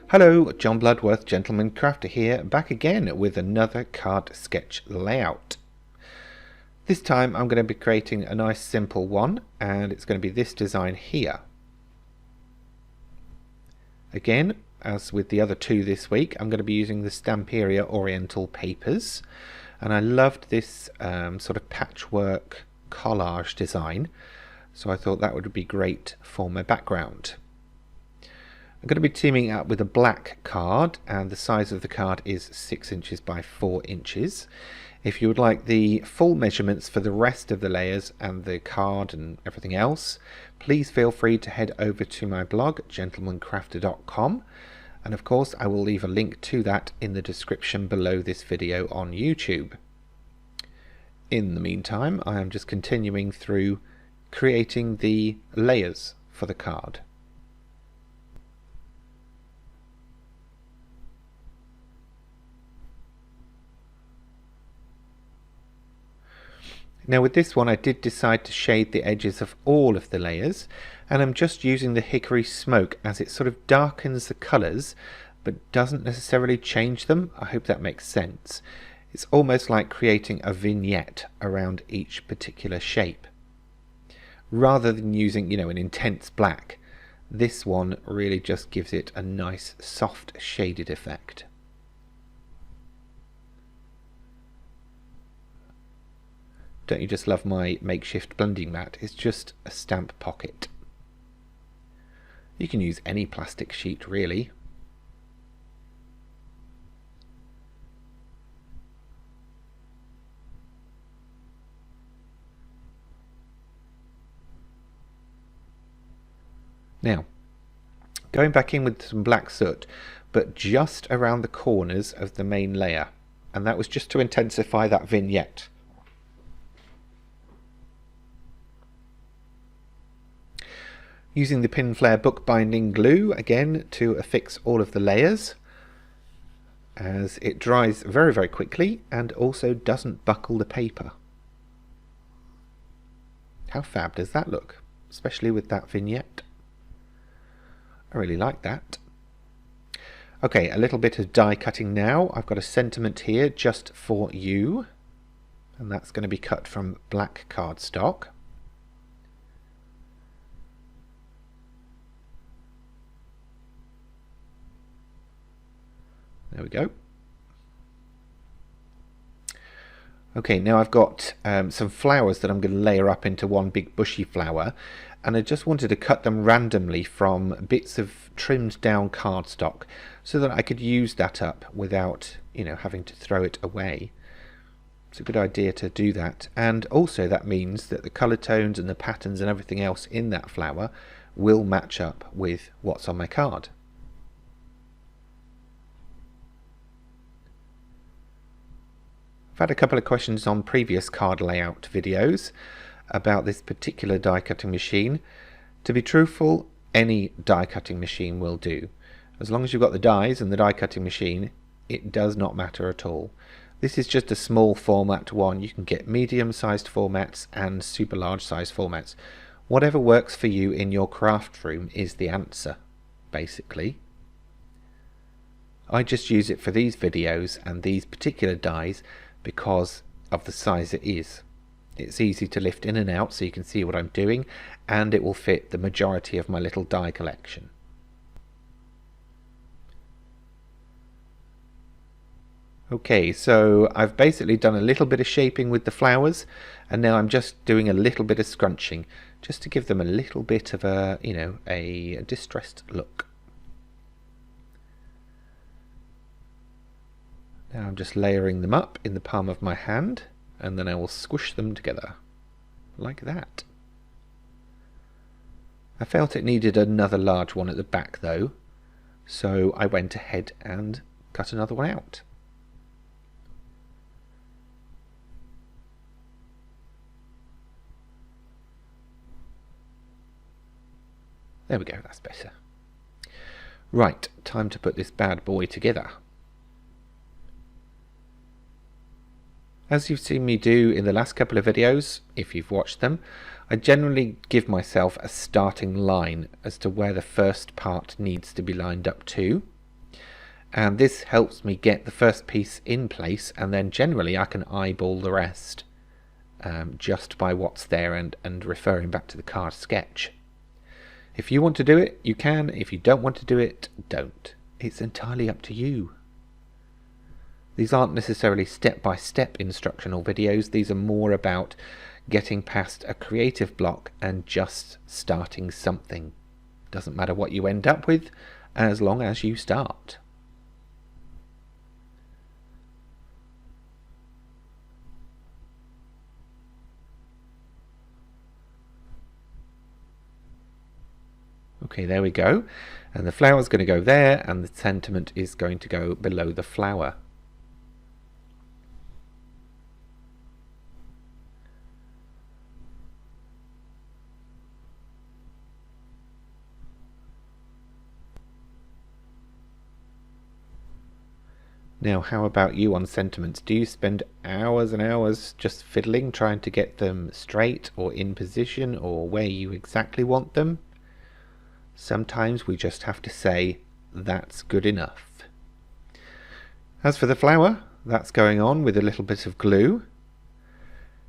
Hello, John Bloodworth, Gentleman Crafter here, back again with another card sketch layout. This time I'm going to be creating a nice simple one, and it's going to be this design here. Again, as with the other two this week, I'm going to be using the Stamperia Oriental papers, and I loved this sort of patchwork collage design, so I thought that would be great for my background. I'm going to be teaming up with a black card, and the size of the card is 6 inches by 4 inches. If you would like the full measurements for the rest of the layers and the card and everything else, please feel free to head over to my blog, gentlemancrafter.com, and of course I will leave a link to that in the description below this video on YouTube. In the meantime, I am just continuing through creating the layers for the card. Now with this one I did decide to shade the edges of all of the layers, and I'm just using the hickory smoke as it sort of darkens the colours but doesn't necessarily change them. I hope that makes sense. It's almost like creating a vignette around each particular shape. Rather than using, an intense black, this one really just gives it a nice soft shaded effect. Don't you just love my makeshift blending mat? It's just a stamp pocket. You can use any plastic sheet really. Now, going back in with some black soot, but just around the corners of the main layer, and that was just to intensify that vignette. Using the Pinflair bookbinding glue again to affix all of the layers, as it dries very, very quickly and also doesn't buckle the paper. How fab does that look, especially with that vignette? I really like that. Okay, a little bit of die cutting now. I've got a sentiment here, just for you, and that's going to be cut from black cardstock. There we go. Okay, now I've got some flowers that I'm going to layer up into one big bushy flower, and I just wanted to cut them randomly from bits of trimmed down cardstock so that I could use that up without, having to throw it away. It's a good idea to do that, and also that means that the colour tones and the patterns and everything else in that flower will match up with what's on my card. I've had a couple of questions on previous card layout videos about this particular die cutting machine. To be truthful, any die cutting machine will do. As long as you've got the dies and the die cutting machine, it does not matter at all. This is just a small format one. You can get medium sized formats and super large sized formats. Whatever works for you in your craft room is the answer, basically. I just use it for these videos and these particular dies because of the size it is. It's easy to lift in and out so you can see what I'm doing, and it will fit the majority of my little die collection. Okay, so I've basically done a little bit of shaping with the flowers, and now I'm just doing a little bit of scrunching just to give them a little bit of a, a distressed look. Now I'm just layering them up in the palm of my hand, and then I will squish them together like that. I felt it needed another large one at the back though, so I went ahead and cut another one out. There we go, that's better. Right, time to put this bad boy together. As you've seen me do in the last couple of videos, if you've watched them, I generally give myself a starting line as to where the first part needs to be lined up to, and this helps me get the first piece in place, and then generally I can eyeball the rest just by what's there and referring back to the card sketch. If you want to do it, you can. If you don't want to do it, don't. It's entirely up to you. These aren't necessarily step-by-step instructional videos. These are more about getting past a creative block and just starting something. Doesn't matter what you end up with, as long as you start. Okay, there we go. And the flower's going to go there, and the sentiment is going to go below the flower. Now, how about you on sentiments? Do you spend hours and hours just fiddling, trying to get them straight or in position or where you exactly want them? Sometimes we just have to say, that's good enough. As for the flower, that's going on with a little bit of glue.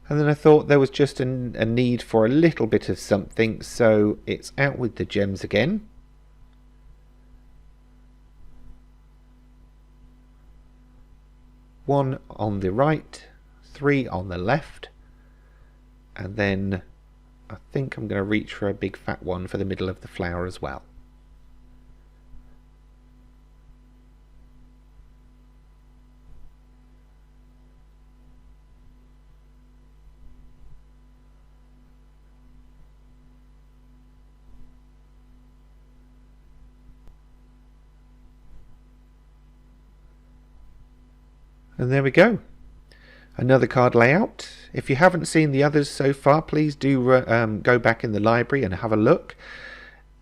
And then I thought there was just a need for a little bit of something, so it's out with the gems again. One on the right, 3 on the left, and then I think I'm going to reach for a big fat one for the middle of the flower as well. And there we go. Another card layout. If you haven't seen the others so far, please do go back in the library and have a look.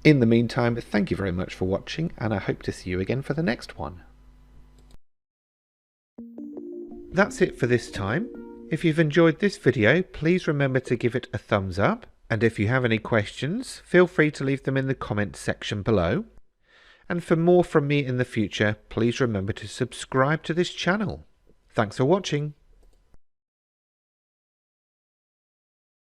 In the meantime, thank you very much for watching, and I hope to see you again for the next one. That's it for this time. If you've enjoyed this video, please remember to give it a thumbs up, and if you have any questions, feel free to leave them in the comments section below. And for more from me in the future, please remember to subscribe to this channel. Thanks for watching.